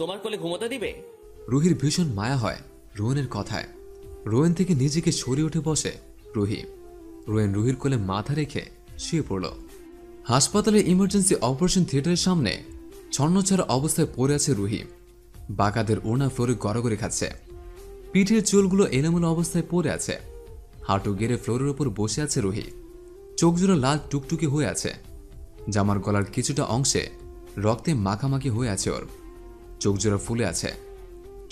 তোমার কোলে ঘুমোতে দিবে? রুহির ভীষণ মায়া হয় রোহনের কথায়। রোহন থেকে নিজেকে সরিয়ে উঠে বসে রুহি। রোহন রুহির কোলে মাথা রেখে শুয়ে পড়ল। হাসপাতালের ইমার্জেন্সি অপারেশন থিয়েটারের সামনে ছন্নছাড়া অবস্থায় পড়ে আছে রুহি। বাঁকাদের ওড়না ফ্লোরে গড়াগড়ি খাচ্ছে। পিঠের চুলগুলো এলোমেলো অবস্থায় পড়ে আছে। হাঁটু গেড়ে ফ্লোরের উপর বসে আছে রুহি। চোখজোড়া লাল টুকটুকে হয়ে আছে। জামার গলার কিছুটা অংশে রক্তে মাখামাখি হয়ে আছে ওর। চোখজোড়া ফুলে আছে।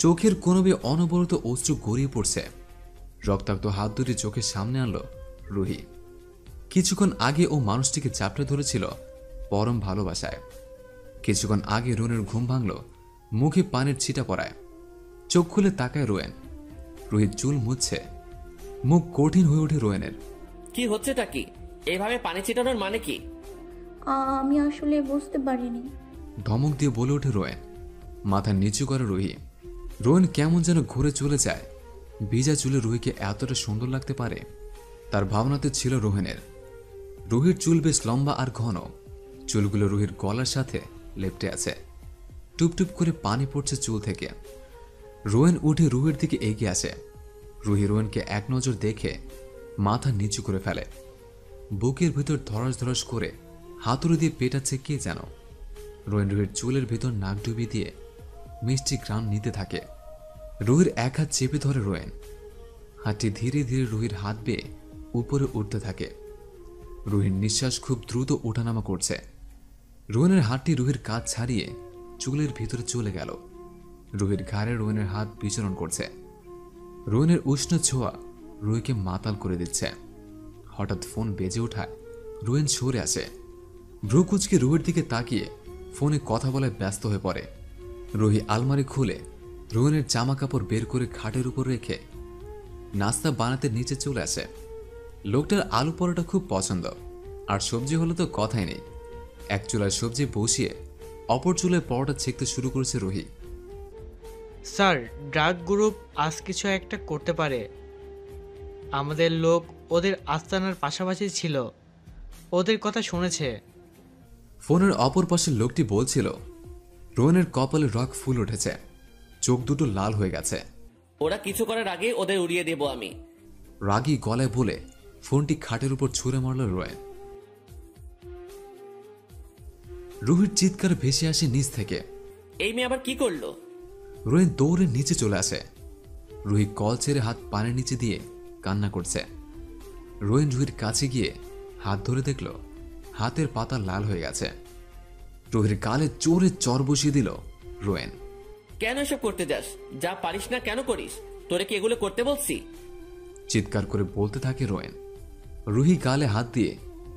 চোখের কোণবে অনবরত অশ্রু গড়িয়ে পড়ছে। রক্তাক্ত হাত দুটি চোখের সামনে আনলো রুহি। কিছুক্ষণ আগে ও মানুষটিকে চাপড়ে ধরেছিল পরম ভালোবাসায়। কিছুক্ষণ আগে রোহনের ঘুম ভাঙল মুখে পানির ছিটা পড়ায়। চোখ খুলে তাকায় রোয়েন। রুহির চুল মুছছে। মুখ কঠিন হয়ে ওঠে রোয়েনের। কি হচ্ছেটা কি? এইভাবে পানি ছিটানোর মানে কি? আমি আসলে বুঝতে পারিনি। ধমক দিয়ে বলে ওঠে রোয়েন। মাথা নিচু করে রুহি। রোয়েন কেমন যেন ঘুরে চলে যায়। ভিজা চুলে রুহিকে এতটা সুন্দর লাগতে পারে তার ভাবনাতে ছিল রোহনের। রুহির চুল বেশ লম্বা আর ঘন। চুলগুলো রুহির গলার সাথে লেপ্টে আছে। টুপটুপ করে পানি পড়ছে চুল থেকে। রোয়েন উঠে রুহির দিকে এগিয়ে আসে। রুহি রোয়েনকে এক নজর দেখে মাথা নিচু করে ফেলে। বুকের ভিতর ধরাস ধরাস করে হাতুড়ি দিয়ে পেটাচ্ছে কে যেন। রোয়েন রুহির চুলের ভিতর নাক ডুবিয়ে দিয়ে মিষ্টি ঘ্রাণ নিতে থাকে। রুহির এক হাত চেপে ধরে রোয়েন। হাতটি ধীরে ধীরে রুহির হাত বেয়ে উপরে উঠতে থাকে। রুহির নিঃশ্বাস খুব দ্রুত ওঠানামা করছে। রোয়েনের হাতটি রুহির কাঁধ ছাড়িয়ে চুলের ভিতরে চলে গেল। রুহির ঘাড়ে রোয়েনের হাত বিচরণ করছে। রোয়েনের উষ্ণ ছোঁয়া রুহিকে মাতাল করে দিচ্ছে। হঠাৎ ফোন বেজে ওঠায় রোয়েন সরে আসে। ভ্রু কুঁচকে রুহির দিকে তাকিয়ে ফোনে কথা বলায় ব্যস্ত হয়ে পড়ে। রুহি আলমারি খুলে রোয়েনের জামা কাপড় বের করে খাটের উপর রেখে নাস্তা বানাতে নিচে চলে আসে। লোকটার আলু পরোটা খুব পছন্দ, আর সবজি হলে তো কথাই নেই। এক চুলায় সবজি বসিয়ে অপর চুলায় পরোটা ছেঁকতে শুরু করেছে রুহি। স্যার, ড্রাগ গ্রুপ আজ কিছু একটা করতে পারে। আমাদের লোক ওদের আস্তানার পাশাপাশি ছিল, ওদের কথা শুনেছে। ফোনের অপর পাশের লোকটি বলছিল রোয়েনের কপালে রক ফুল উঠেছে। চোখ দুটো লাল হয়ে গেছে। ওরা কিছু করার আগে ওদের উড়িয়ে দেব আমি। রাগী গলায় বলে ফোনটি খাটের উপর ছুঁড়ে মারল রোয়েন। রুহির চিৎকার ভেসে আসে নিচ থেকে। এই মেয়ে আবার কি করলো? রোয়েন দৌড়ে নিচে চলে আসে। রুহি কল ছেড়ে হাত পানের নিচে দিয়ে কান্না করছে। রোয়েন রুহির কাছে গিয়ে হাত ধরে দেখল হাতের পাতা লাল হয়ে গেছে। রুহির গালে জোরে চর বসিয়ে দিল রোয়েন। কেন এসব করতে যাস? যা পারিস না কেন করিস? তোরে কি এগুলো করতে বলছি? চিৎকার করে বলতে থাকে রোয়েন। রুহি গালে হাত দিয়ে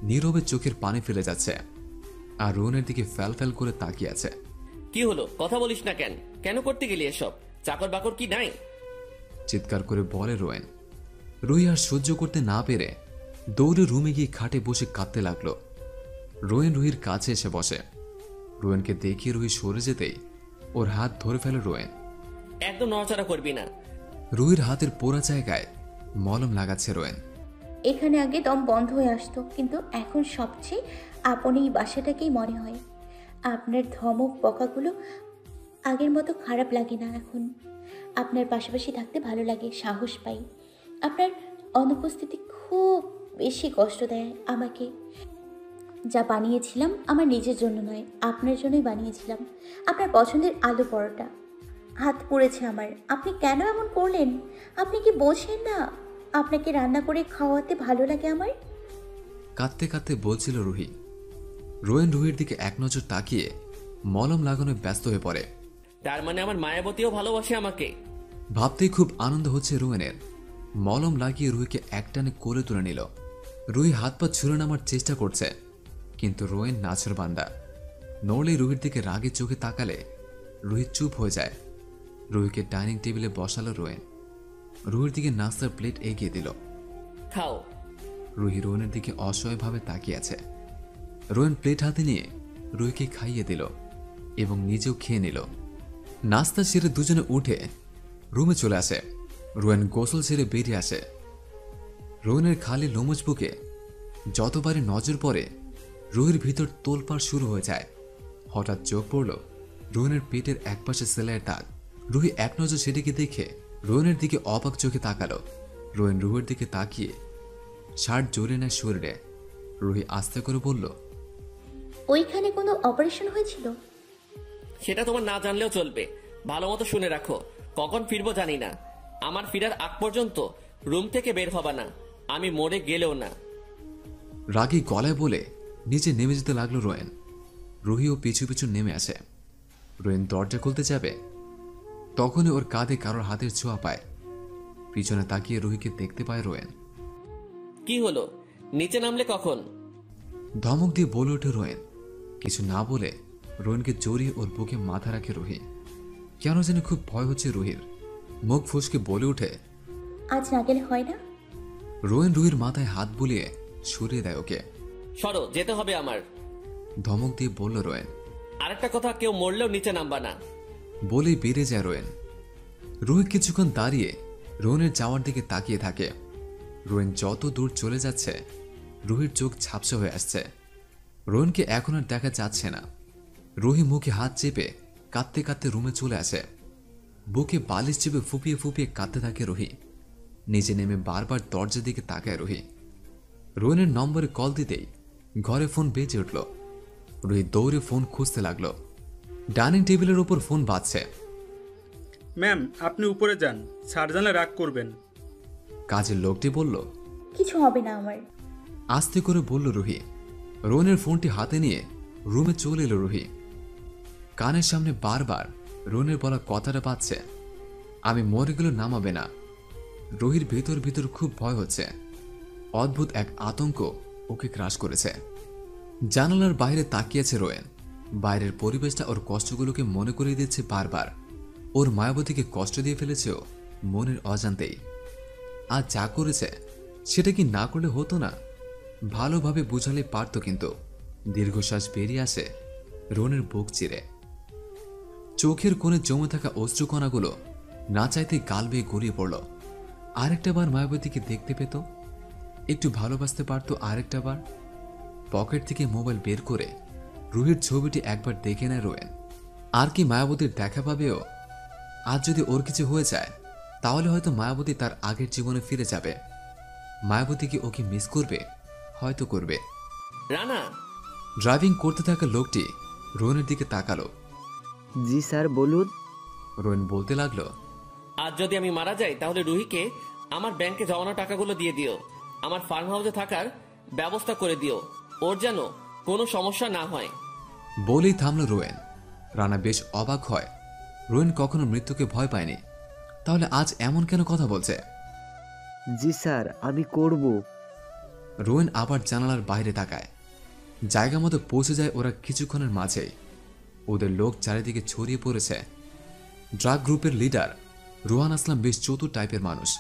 নীরবে চোখের পানি ফেলে যাচ্ছে, আর রোয়েনের দিকে ফ্যাল ফ্যাল করে তাকিয়ে আছে। কি হলো? কথা বলিস না কেন? কেন করতে গেলি এসব? চাকর বাকর কি নাই? চিৎকার করে বলে রোয়েন। রুহি আর সহ্য করতে না পেরে দৌড়ে রুমে গিয়ে খাটে বসে কাঁদতে লাগলো। রোয়েন রুহির কাছে এসে বসে। রোয়েনকে দেখিয়ে রুহি সরে যেতেই ওর হাত ধরে ফেলে রোয়েন। একদম নড়াচড়া করবি না। রুহির হাতের পোড়া জায়গায় মলম লাগাচ্ছে রোয়েন। এখানে আগে দম বন্ধ হয়ে আসতো, কিন্তু এখন সবচেয়ে আপন এই বাসাটাকেই মনে হয়। আপনার ধমক বকাগুলো আগের মতো খারাপ লাগে না এখন। আপনার পাশাপাশি থাকতে ভালো লাগে, সাহস পাই। আপনার অনুপস্থিতি খুব বেশি কষ্ট দেয় আমাকে। যা বানিয়েছিলাম আমার নিজের জন্য নয়, আপনার জন্যই বানিয়েছিলাম। আপনার পছন্দের আলু পরোটা। হাত পুড়েছে আমার। আপনি কেন এমন করলেন? আপনি কি বোঝেন না আপনাকে রান্না করে খাওয়াতে ভালো লাগে আমার? কাঁদতে কাঁদতে বলছিল রুহি। রোয়েন রুহির দিকে এক নজর তাকিয়ে মলম লাগানোয় ব্যস্ত হয়ে পড়ে। তার মানে আমার মায়াবতীও ভালোবাসে আমাকে। ভাবতেই খুব আনন্দ হচ্ছে রোয়েনের। মলম লাগিয়ে রুহিকে একটানে কোলে তুলে নিল। রুহি হাত পা ছুঁড়ে নামার চেষ্টা করছে, কিন্তু রোয়েন নাছর বান্দা। নড়লে রুহির দিকে রাগে চোখে তাকালে রুহি চুপ হয়ে যায়। রুহিকে ডাইনিং টেবিলে বসালো রোয়েন। রুহির দিকে নাস্তার প্লেট এগিয়ে দিল। খাও। রুহি রোয়েনের দিকে অসহায়ভাবে তাকিয়ে আছে। রোয়েন প্লেট হাতে নিয়ে রুহিকে খাইয়ে দিল এবং নিজেও খেয়ে নিল। নাস্তা সেরে দুজনে উঠে রুমে চলে আসে। রোয়েন গোসল সেরে বেরিয়ে আসে। রোয়েনের খালি লোমজ বুকে যতবারই নজর পড়ে রুহির ভিতর তোলপাড় শুরু হয়ে যায়। হঠাৎ চোখ পড়ল রোহনের পেটের একপাশে সেলাইয়ের দাগ। রুহি এক নজর সেটিকে দেখে রোহনের দিকে অবাক চোখে তাকালো। রোহন রুহির দিকে তাকিয়ে শার্ট জড়িয়ে নেয় শরীরে। রুহি আস্তে করে বলল, ওইখানে কোনো অপারেশন হয়েছিল? সেটা তোমার না জানলেও চলবে। ভালো মতো শুনে রাখো, কখন ফিরবো জানি না। আমার ফিরার আগ পর্যন্ত রুম থেকে বের হবা না, আমি মরে গেলেও না। রাগী গলায় বলে নিচে নেমে যেতে লাগলো রোয়েন। রুহিও পিছু পিছু নেমে আসে। রোয়েন দরজা খুলতে যাবে, তখনই ওর কাঁধে কারোর হাতের ছোঁয়া পায়। পিছনে তাকিয়ে রুহিকে দেখতে পায় রোয়েন। কি হলো, নিচে নামলে কখন? ধমক দিয়ে বলে ওঠে রোয়েন। কিছু না বলে রোয়েনকে জড়িয়ে ওর বুকে মাথা রাখে রুহি। কেন যেন খুব ভয় হচ্ছে রুহির। মুখ ফুসকে বলে ওঠে, আজ না গেলে হয় না? রোয়েন রুহির মাথায় হাত বুলিয়ে সরিয়ে দেয় ওকে। সরো, যেতে হবে আমার। ধমক দিয়ে বলল রোয়েন। আরেকটা কথা, কেউ মরলেও নিচে নামবা না। বলেই বেড়ে যায় রোয়েন। রুহি কিছুক্ষণ দাঁড়িয়ে রোয়েনের যাওয়ার দিকে তাকিয়ে থাকে। রোয়েন যত দূর চলে যাচ্ছে রুহির চোখ ঝাপসা হয়ে আসছে। রোয়েনকে এখন আর দেখা যাচ্ছে না। রুহি মুখে হাত চেপে কাঁদতে কাঁদতে রুমে চলে আসে। বুকে বালিশ চেপে ফুপিয়ে ফুপিয়ে কাঁদতে থাকে রুহি। নিচে নেমে বারবার দরজার দিকে তাকায় রুহি। রোয়েনের নম্বরে কল দিতেই ঘরে ফোন বেজে উঠল। রুহি দৌড়ে ফোন খুঁজতে লাগলো। ডাইনিং টেবিলের উপর ফোন বাজছে। ম্যাম, আপনি উপরে যান, স্যার জানলে রাগ করবেন। কাজের লোকটি বলল, কিছু হবে না আমার। আস্তে করে বলল রুহি। রোহনের ফোনটি হাতে নিয়ে রুমে চলে এলো রুহি। কানের সামনে বারবার রোহনের বলা কথাটা পাচ্ছে, আমি মরে গেলে নামাবে না। রুহির ভিতর ভিতর খুব ভয় হচ্ছে। অদ্ভুত এক আতঙ্ক ওকে গ্রাস করেছে। জানালার বাইরে তাকিয়েছে রোয়েন। বাইরের পরিবেশটা ওর কষ্টগুলোকে মনে করিয়ে দিচ্ছে বারবার। ওর মায়াবতীকে কষ্ট দিয়ে ফেলেছেও মনের অজান্তেই। আজ যা করেছে সেটা কি না করলে হতো না? ভালোভাবে বুঝালে পারত, কিন্তু দীর্ঘশ্বাস বেরিয়ে আসে রোহনের বুক চিরে। চোখের কোণে জমে থাকা অশ্রুকণাগুলো না চাইতে গাল বেয়ে গড়িয়ে পড়ল। আরেকটা বার মায়াবতীকে দেখতে পেত, একটু ভালোবাসতে পারত আরেকটা বার। পকেট থেকে মোবাইল বের করে রুহির ছবিটি একবার দেখে নেয় রোয়েন। আর কি মায়াবতীর দেখা পাবেও? আজ যদি ওর কিছু হয়ে যায় তাহলে হয়তো মায়াবতী তার আগের জীবনে ফিরে যাবে। মায়াবতী কি ওকে মিস করবে? হয়তো করবে। রানা, ড্রাইভিং করতে থাকা লোকটি রোহনের দিকে তাকালো। জি স্যার, বলুন। রোহন বলতে লাগলো, আজ যদি আমি মারা যাই তাহলে রুহিকে আমার ব্যাংকে জমানো টাকাগুলো দিয়ে দিও। আমার ফার্ম হাউসে থাকার ব্যবস্থা করে দিও, ওর যেন কোনো সমস্যা না হয়। বলেই থামলো রোয়েন। রানা বেশ অবাক হয়। রোয়েন কখনো মৃত্যুকে ভয় পায়নি, তাহলে আজ এমন কেন কথা বলছে? জি স্যার, আমি করব। রোয়েন আবার জানালার বাইরে তাকায়। জায়গা মতো পৌঁছে যায় ওরা কিছুক্ষণের মাঝেই। ওদের লোক চারিদিকে ছড়িয়ে পড়েছে। ড্রাগ গ্রুপের লিডার রোহান আসলাম বেশ চতুর টাইপের মানুষ।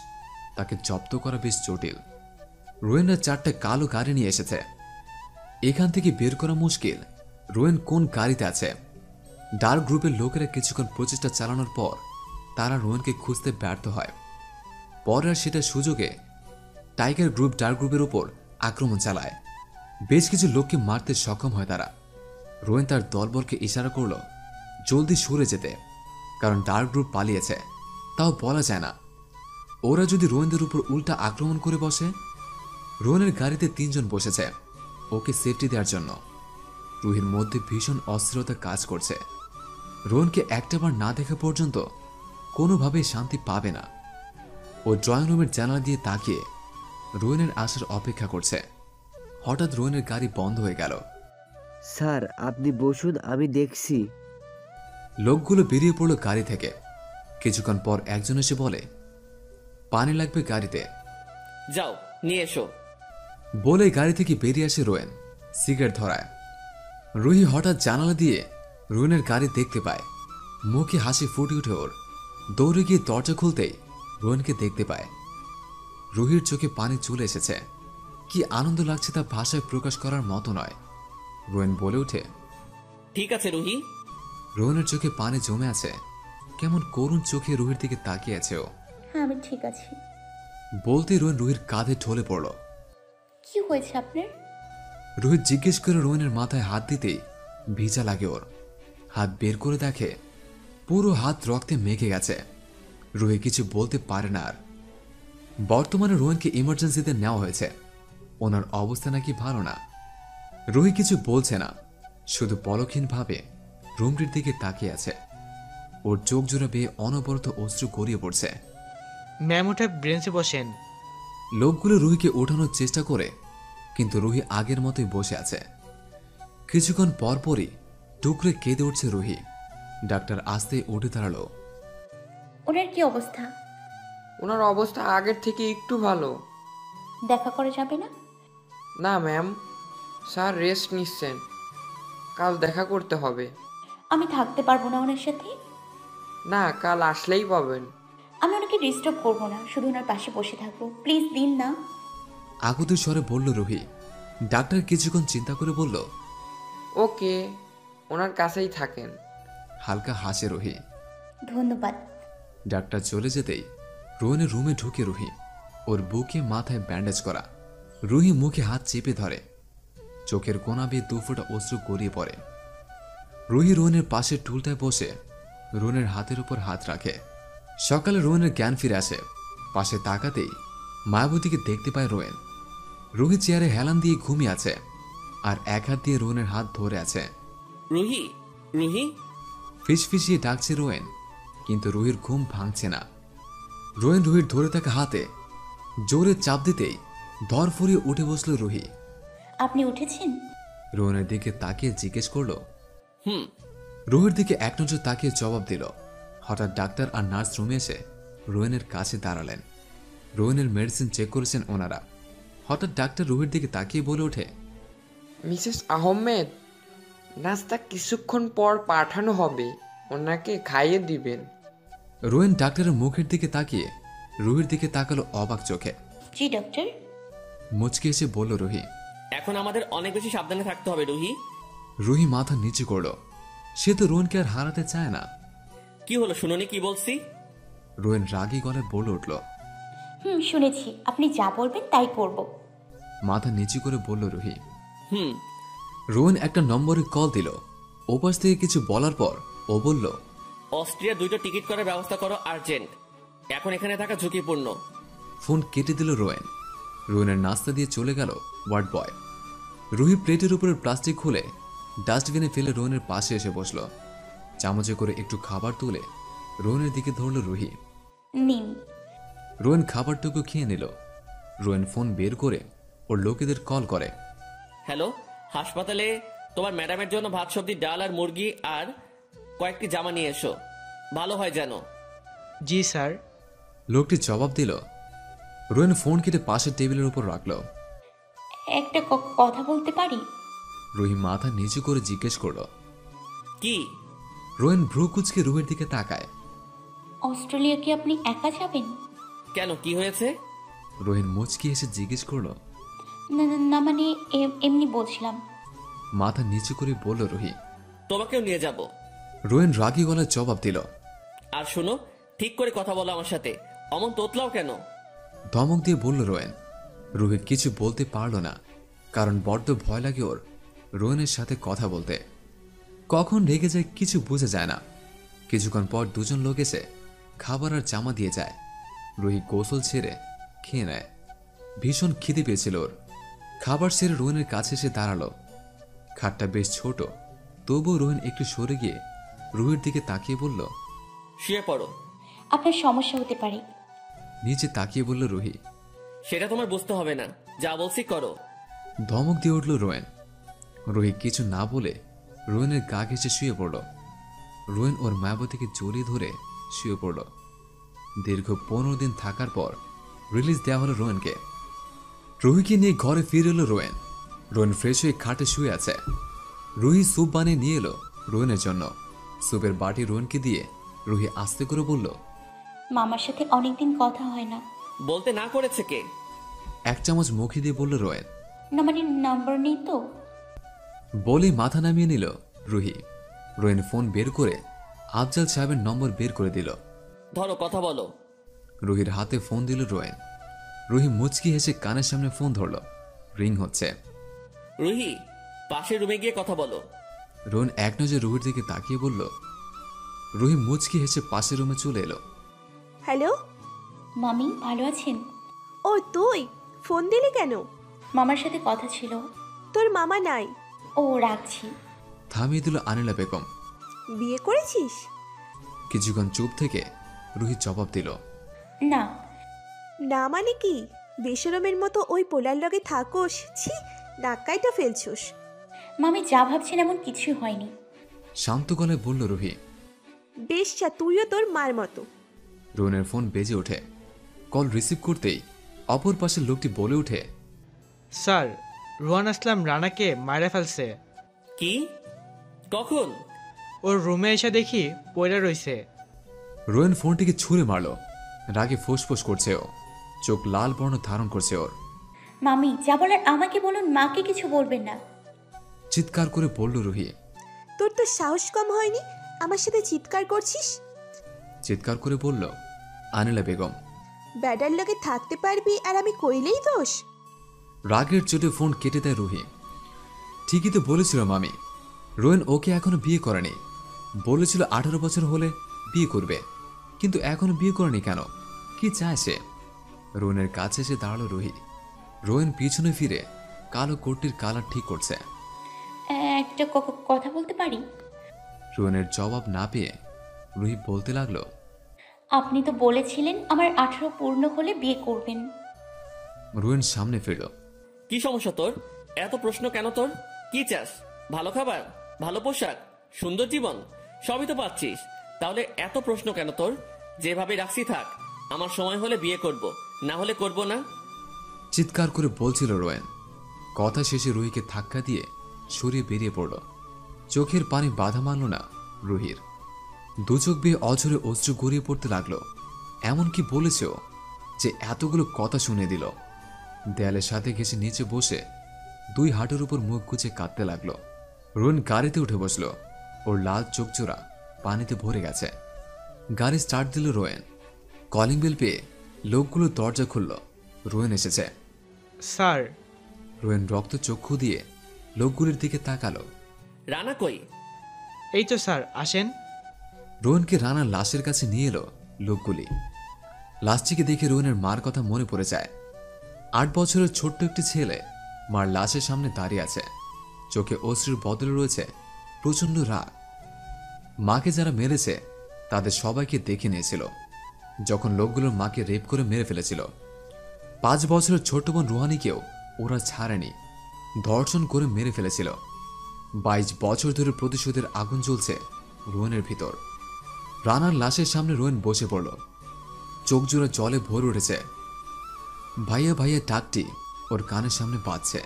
তাকে জব্দ করা বেশ জটিল। রোয়েনরা 4টা কালো গাড়ি নিয়ে এসেছে। এখান থেকে বের করা মুশকিল রোয়েন কোন গাড়িতে আছে। ডার্ক গ্রুপের লোকেরা কিছুক্ষণ প্রচেষ্টা চালানোর পর তারা রোয়েনকে খুঁজতে ব্যর্থ হয়। পরে আর সেটা সুযোগে টাইগার গ্রুপ ডার্ক গ্রুপের উপর আক্রমণ চালায়। বেশ কিছু লোককে মারতে সক্ষম হয় তারা। রোয়েন তার দলবলকে ইশারা করল জলদি সরে যেতে, কারণ ডার্ক গ্রুপ পালিয়েছে। তাও বলা যায় না, ওরা যদি রোয়েনদের উপর উল্টা আক্রমণ করে বসে। রোয়েনের গাড়িতে 3 জন বসেছে ওকে সেফটি দেওয়ার জন্য। রুহির মধ্যে ভীষণ অস্থিরতা কাজ করছে। রোহনকে একটাবার না দেখা পর্যন্ত কোনোভাবেই শান্তি পাবে না। ও ড্রয়িং রুমের জানালা দিয়ে তাকিয়ে রোয়েনের আসার অপেক্ষা করছে। হঠাৎ রোয়েনের গাড়ি বন্ধ হয়ে গেল। স্যার, আপনি বসুন, আমি দেখছি। লোকগুলো বেরিয়ে পড়ল গাড়ি থেকে। কিছুক্ষণ পর একজন এসে বলে, পানি লাগবে গাড়িতে। যাও নিয়ে এসো। বলে গাড়ি থেকে বেরিয়ে আসে রোয়েন, সিগারেট ধরায়। রুহি হঠাৎ জানালা দিয়ে রোয়েনের গাড়ি দেখতে পায়। মুখে হাসি ফুটে ওঠে ওর। দৌড়ে গিয়ে দরজা খুলতেই রোয়েনকে দেখতে পায়। রুহির চোখে পানি চলে এসেছে। কি আনন্দ লাগছে তা ভাষায় প্রকাশ করার মতো নয়। রোয়েন বলে ওঠে, ঠিক আছে রুহি। রোয়েনের চোখে পানি জমে আছে। কেমন করুণ চোখে রুহির দিকে তাকিয়ে আছে ও। হ্যাঁ, আমি ঠিক আছি। বলতে রোয়েন রুহির কাঁধে ঢলে পড়ল। কি হয়েছে আপনার? রোহিত জিজ্ঞেস করে রোহনের মাথায় হাত দিতেই ভিজা লাগে ওর। হাত বের করে দেখে পুরো হাত রক্তে মেখে গেছে। রুহি কিছু বলতে পারে না আর। বর্তমানে রোহনকে ইমার্জেন্সিতে নেওয়া হয়েছে। ওনার অবস্থা নাকি ভালো না। রুহি কিছু বলছে না, শুধু পলকহীনভাবে রুমটির দিকে তাকিয়ে আছে। ওর চোখ জোড়া বেয়ে অনবরত অশ্রু গড়িয়ে পড়ছে। ম্যাম উঠে ব্রেঞ্চে বসেন। লোকগুলো রুহিকে ওঠানোর চেষ্টা করে, কিন্তু রুহি আগের মতোই বসে আছে। কিছুক্ষণ পরপরই টুকরে কেঁদে উঠছে রুহি। ডাক্তার আস্তে উঠে দাঁড়ালো। ওনার কি অবস্থা? ওনার অবস্থা আগের থেকে একটু ভালো। দেখা করা যাবে না? না ম্যাম, স্যার রেস্ট নিচ্ছেন, কাল দেখা করতে হবে। আমি থাকতে পারবো না ওনার সাথে। না, কাল আসলেই পাবেন। আমি ওনাকে ডিস্টার্ব করবো না, শুধু ওনার পাশে বসে থাকবো। প্লিজ দিন না। আকুতির স্বরে বলল রুহি। ডাক্তার কিছুক্ষণ চিন্তা করে বলল, ওকে, ওনার কাছেই থাকেন। হালকা হাসে রুহি। ধন্যবাদ। ডাক্তার চলে যেতেই রোহনের রুমে ঢুকে রুহি। ওর বুকে মাথায় ব্যান্ডেজ করা। রুহি মুখে হাত চেপে ধরে। চোখের কোনা বেয়ে 2 ফোঁটা অশ্রু গড়িয়ে পড়ে। রুহি রোহনের পাশে টুলটায় বসে রোহনের হাতের উপর হাত রাখে। সকালে রোহনের জ্ঞান ফিরে আসে। পাশে তাকাতেই মায়াবতীকে দেখতে পায় রোয়েন। রুহি চেয়ারে হেলান দিয়ে ঘুমিয়ে আছে, আর এক হাত দিয়ে রোহনের হাত ধরে আছে। রুহি, রুহি। ফিসফিসিয়ে ডাকছে রোয়েন, কিন্তু রুহির ঘুম ভাঙছে না। রোয়েন রুহির ধরে থাকা হাতে জোরে চাপ দিতেই ধর ফুরিয়ে উঠে বসল রুহি। আপনি উঠেছেন? রোহনের দিকে তাকিয়ে জিজ্ঞেস করলো। হুম। রুহির দিকে এক নজর তাকিয়ে জবাব দিল। হঠাৎ ডাক্তার আর নার্স রুমে এসে রোয়েনের কাছে দাঁড়ালেন। রোয়েনের মেডিসিন চেক করেছেন ওনারা। হঠাৎ ডাক্তার রুহির দিকে তাকিয়ে বলে ওঠে, মিসেস আহমেদ, নাস্তা কিছুক্ষণ পর পাঠানো হবে, ওনাকে খাইয়ে দিবেন। রোয়েন ডাক্তারের মুখের দিকে তাকিয়ে রুহির দিকে তাকালো অবাক চোখে। জি ডক্টর। মুচকে এসে বলল রুহি। এখন আমাদের অনেক বেশি সাবধানে থাকতে হবে রুহি। রুহি মাথা নিচু করলো। সে তো রোহনকে আর হারাতে চায় না। কি হলো শুনুনি কি বলছি? রোয়েন রাগী গলায় বলে উঠল। শুনেছি, আপনি যা বলবেন তাই করব। মাথা নিচু করে বলল রুহি। হুম। রোহন একটা নম্বরে কল দিল। ওপাশ থেকে কিছু বলার পর ও বলল, অস্ট্রিয়া 2টা টিকিট করার ব্যবস্থা করো আর্জেন্ট। এখন এখানে থাকা ঝুঁকিপূর্ণ। ফোন কেটে দিল রোয়েন। রোয়েনের নাস্তা দিয়ে চলে গেল ওয়ার্ড বয়। রুহি প্লেটের উপরের প্লাস্টিক খুলে ডাস্টবিনে ফেলে রোয়েনের পাশে এসে বসল। চামচে করে একটু খাবার তুলে রোয়েনের দিকে ধরল রুহি। নিন। রোয়েন খাবারটুকু খেয়ে নিল। রোয়েন ফোন বের করে ওর লোকেদের কল করে। হ্যালো, হাসপাতালে তোমার ম্যাডামের জন্য ভাত সবজি ডাল আর মুরগি আর কয়েকটি জামা নিয়ে এসো, ভালো হয় যেন। জি স্যার। লোকটি জবাব দিল। রোয়েন ফোন কেটে পাশের টেবিলের উপর রাখল। একটা কথা বলতে পারি? রুহি মাথা নিচু করে জিজ্ঞেস করল, কি? রোয়েন ভ্রু কুচকে রুহির দিকে তাকায়। অস্ট্রেলিয়া কি আপনি একা যাবেন? কেন, কি হয়েছে? রোহিন মুচকি এসে জিজ্ঞেস করল। না না, না মানে এমনি বলছিলাম। মাথা নিচু করে বলল রুহি। তোমাকেও নিয়ে যাব। রোয়েন রাগী গলায় জবাব দিল। আর শোনো, ঠিক করে কথা বলো আমার সাথে, অমন তোতলাও কেন? ধমক দিয়ে বলল রোয়েন। রুহি কিছু বলতে পারল না, কারণ বড্ড ভয় লাগে ওর রোয়েনের সাথে কথা বলতে। কখন রেগে যায় কিছু বুঝে যায় না। কিছুক্ষণ পর দুজন লোক এসে খাবার আর জামা দিয়ে যায়। রুহি গোসল ছেড়ে খেয়ে নেয়। ভীষণ খিদে পেয়েছিল ওর। খাবার সেরে রোয়েনের কাছে এসে দাঁড়ালো। খাটটা বেশ ছোট, তবুও রোয়েন একটু সরে গিয়ে রুহির দিকে তাকিয়ে বলল, শুয়ে পড়ো। আপনার সমস্যা হতে পারে। নিচে তাকিয়ে বলল রুহি। সেটা তোমার বুঝতে হবে না, যা বলছি করো। ধমক দিয়ে উঠল রোয়েন। রুহি কিছু না বলে রোয়েনের গা ঘেঁষে শুয়ে পড়ল। রোয়েন ওর মায়াবতীকে জড়িয়ে ধরে শুয়ে পড়ল। দীর্ঘ 15 দিন থাকার পর রিলিজ দেওয়া হলো রোয়েনকে। রুহিকে নিয়ে ঘরে ফিরে এলো রোয়েন। রোয়েন ফ্রেশ হয়ে খাটে শুয়ে আছে। রুহি স্যুপ বানিয়ে নিয়ে এলো রোয়েনের জন্য। স্যুপের বাটি রোয়েনকে দিয়ে রুহি আস্তে করে বলল, মামার সাথে অনেকদিন কথা হয় না। বলতে না করেছে কে? 1 চামচ মুখে দিয়ে বলল রোয়েন। না মানে নাম্বার নেই তো। বলেই মাথা নামিয়ে নিল রুহি। রোয়েন ফোন বের করে আফজাল সাহেবের নম্বর বের করে দিল। ধরো, কথা বলো। রুহির হাতে ফোন দিল রোয়েন। রুহি মুচকি হেসে কানের সামনে ফোন ধরল। রিং হচ্ছে। রুহি, পাশের রুমে গিয়ে কথা বলো। রোহন এক নজর রুহির দিকে তাকিয়ে বলল। রুহি মুচকি হেসে পাশের রুমে চলে এলো। হ্যালো। মামি ভালো আছেন? ও তুই ফোন দিলি কেন? মামার সাথে কথা ছিল। তোর মামা নাই। ও রাখছি। থামিয়ে দিল আনিলা বেগম। বিয়ে করেছিস? কিছুক্ষণ চুপ থেকে রুহি জবাব দিল। না। না মানে কি? বেশরমের মতো ওই পোলার লগে থাকোস? ছি, নাক্কাইটা ফেলছুস। মামি যা ভাবছেন এমন কিছু হয়নি। শান্ত গলায় বলল রুহি। বেশ্যা তুইও তোর মার মতো। রোহনের ফোন বেজে ওঠে। কল রিসিভ করতেই অপর পাশের লোকটি বলে ওঠে। স্যার, রোহান আসলাম রানাকে মারা ফেলছে। কি? কখন? ওর রুমে এসে দেখি পয়রা রইছে। রোহন ফোনটিকে ছুঁড়ে মারল। রাগে ফোঁসফোঁস করছে ও, চোখ লাল বর্ণ ধারণ করছে ওর। মামি যা বলার আমাকে বলুন, মাকে কিছু বলবেন না। চিৎকার করে বলল রুহি। তোর তো সাহস কম হয়নি, আমার সাথে চিৎকার করছিস? চিৎকার করে বলল আনিলা বেগম। ব্যাডার লগে থাকতে পারবি আর আমি কইলেই দোষ? রাগের চোটে ফোন কেটে দেয় রুহি। ঠিকই তো বলেছিল মামি, রোহন ওকে এখনো বিয়ে করেনি। বলেছিল 18 বছর হলে বিয়ে করবে, কিন্তু এখনো বিয়ে করেনি কেন? কি চায় সে? রোহনের কাছে এসে দাঁড়ালো রুহি। রোহন পিছনে ফিরে কালো কোটটির কালার ঠিক করছে। একটা কথা বলতে পারি? রোহনের জবাব না পেয়ে রুহি বলতে লাগলো। আপনি তো বলেছিলেন আমার 18 পূর্ণ হলে বিয়ে করবেন। রোহন সামনে ফিরল। কি সমস্যা তোর? এত প্রশ্ন কেন তোর? কি চাস? ভালো খাবার, ভালো পোশাক, সুন্দর জীবন সবই তো পাচ্ছিস, তাহলে এত প্রশ্ন কেন তোর? যেভাবে রাখছি থাক, আমার সময় হলে বিয়ে করব, না হলে করব না। চিৎকার করে বলছিল রোহন। কথা শেষে রুহিকে ধাক্কা দিয়ে সরিয়ে বেরিয়ে পড়ল। চোখের পানি বাধা মানল না রুহির। দু চোখ বেয়ে অঝরে অশ্রু গড়িয়ে পড়তে লাগলো। এমনকি বলেছে ও যে এতগুলো কথা শুনে দিল। দেয়ালের সাথে ঘেঁষে নিচে বসে দুই হাঁটুর উপর মুখ গুজে কাঁদতে লাগলো। রোহন গাড়িতে উঠে বসলো। ওর লাল চোখজোড়া পানিতে ভরে গেছে। গাড়ি স্টার্ট দিল রোহন। কলিং বেল পেয়ে লোকগুলো দরজা খুলল। রোহন এসেছে। স্যার। রোহন রক্ত চক্ষু দিয়ে লোকগুলির দিকে তাকালো। রানা কই? এই তো স্যার, আসেন। রোহনকে রানার লাশের কাছে নিয়ে এলো লোকগুলি। লাশটিকে দেখে রোহনের মার কথা মনে পড়ে যায়। 8 বছরের ছোট্ট একটি ছেলে মার লাশের সামনে দাঁড়িয়ে আছে। চোখে অশ্রুর বদলে রয়েছে প্রচণ্ড রাগ। মাকে যারা মেরেছে তাদের সবাইকে দেখে নিয়েছিল যখন লোকগুলোর মাকে রেপ করে মেরে ফেলেছিল। 5 বছরের ছোট্ট বোন রুহানিকেও ওরা ছাড়েনি, ধর্ষণ করে মেরে ফেলেছিল। 22 বছর ধরে প্রতিশোধের আগুন জ্বলছে রোহনের ভিতর। রানার লাশের সামনে রোহন বসে পড়ল। চোখ জোড়া জলে ভরে উঠেছে। ভাইয়া ভাইয়া ডাকটি ওর কানের সামনে বাজছে।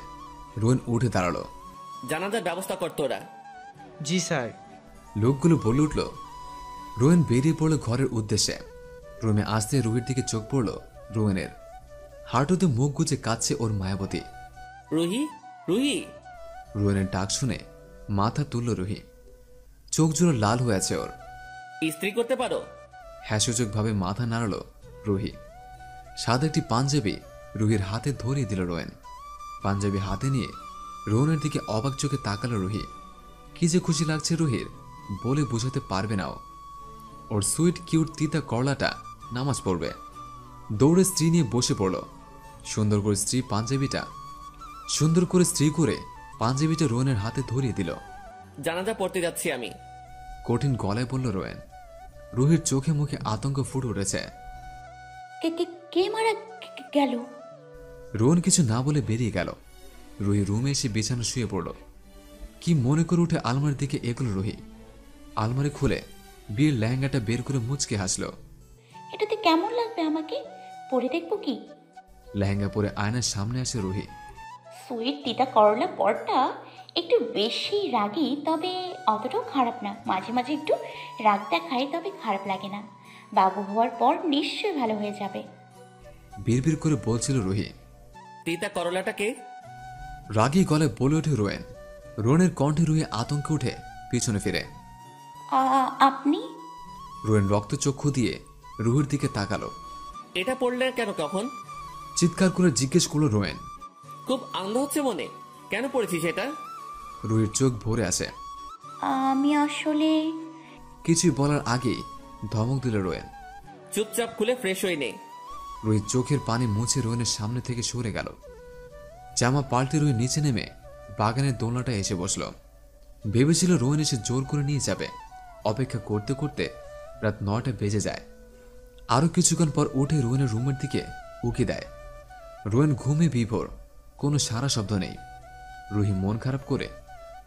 রোহন উঠে দাঁড়ালো। জানাজার ব্যবস্থা কর তোরা। জি স্যার। লোকগুলো বলে উঠল। রোহন বেরিয়ে পড়ল ঘরের উদ্দেশ্যে। রুমে আসতে রুহির দিকে চোখ পড়ল রোহনের। হাঁটুতে মুখ গুজে কাঁদছে ওর মায়াবতী। রুহি, রুহি। রোহনের ডাক শুনে মাথা তুলল রুহি। চোখ জোড়া লাল হয়ে আছে ওর। ইস্ত্রি করতে পারো? হ্যাসূচকভাবে মাথা নাড়ল রুহি। সাদা একটি পাঞ্জাবি রুহির হাতে ধরিয়ে দিল রোহন। পাঞ্জাবি হাতে নিয়ে রোহনের দিকে অবাক চোখে তাকালো রুহি। কি যে খুশি লাগছে রুহির, বলে বোঝাতে পারবে না ও। ওর সুইট কিউট তিতা করলাটা নামাজ পড়বে। দৌড়ে স্ত্রী নিয়ে বসে পড়ল। সুন্দর করে স্ত্রী করে পাঞ্জাবিটা রোহনের হাতে ধরিয়ে দিল। জানাজা পড়তে যাচ্ছি আমি। কঠিন গলায় বলল রোহন। রুহির চোখে মুখে আতঙ্ক ফুটে উঠেছে। কে মারা গেল? রোহন কিছু না বলে বেরিয়ে গেল। রুহি রুমে এসে বিছানা শুয়ে পড়ল। কি মনে করে উঠে আলমারির দিকে এগোলো রুহি। আলমারি খুলে বিয়ের লেহেঙ্গাটা বের করে মুচকে হাসল। এটাতে কেমন লাগবে আমাকে? পরে দেখবো কি? লেহেঙ্গা পরে আয়নার সামনে আসে রুহি। সুইট তিতা করলা পরটা একটু বেশি রাগী, তবে অতটাও খারাপ না। মাঝে মাঝে একটু রাগ দেখায়, তবে খারাপ লাগে না। বাবু হওয়ার পর নিশ্চয়ই ভালো হয়ে যাবে। বিড়বিড় করে বলছিল রুহি। তিতা করলাটাকে? রাগী গলায় বলে ওঠে রোহন। রোহনের কণ্ঠে রুহি আতঙ্কে উঠে পিছনে ফিরে। আপনি? রোহন রক্তচক্ষু দিয়ে রুহির দিকে তাকালো। এটা পড়লে কেন কখন? চিৎকার করে জিজ্ঞেস করলো রোহন। খুব আনন্দ হচ্ছে মনে? কেন পড়েছিস এটা? রুহির চোখ ভরে আসে। আমি আসলে কিছুই বলার আগেই ধমক দিল রোয়েন। চুপচাপ খুলে ফ্রেশ হয়ে নে। রুহি চোখের পানি মুছে রোয়েনের সামনে থেকে সরে গেল। জামা পাল্টে রুহি নিচে নেমে বাগানের দোলনাটায় এসে বসল। ভেবেছিল রোয়েন এসে জোর করে নিয়ে যাবে। অপেক্ষা করতে করতে রাত 9টা বেজে যায়। আরও কিছুক্ষণ পর উঠে রোয়েনের রুমের দিকে উকি দেয়। রোয়েন ঘুমে বিভোর, কোনো সারা শব্দ নেই। রুহি মন খারাপ করে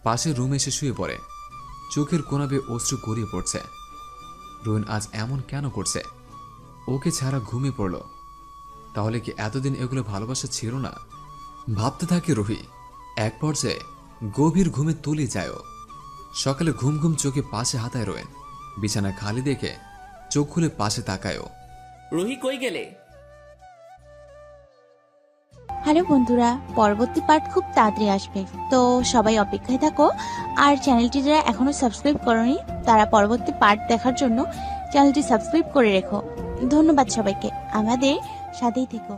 পাশের রুমে এসে শুয়ে পড়ে। চোখের কোনা বেয়ে অশ্রু গড়িয়ে পড়ছে। রোয়েন আজ এমন কেন করছে? ওকে ছাড়া ঘুমিয়ে পড়ল। তাহলে কি এতদিন এগুলো ভালোবাসা ছিল না? ভাবতে থাকে রুহি। এক পর্যায়ে গভীর ঘুমে তলিয়ে যায় ও। সকালে ঘুম ঘুম চোখে পাশে হাতায় রোয়েন। বিছানা খালি দেখে চোখ খুলে পাশে তাকায় ও। রুহি কই গেলে? হ্যালো বন্ধুরা, পরবর্তী পার্ট খুব তাড়াতাড়ি আসবে, তো সবাই অপেক্ষায় থাকো। আর চ্যানেলটি যারা এখনো সাবস্ক্রাইব করোনি তারা পরবর্তী পার্ট দেখার জন্য চ্যানেলটি সাবস্ক্রাইব করে রেখো। ধন্যবাদ সবাইকে, আমাদের সাথেই থেকো।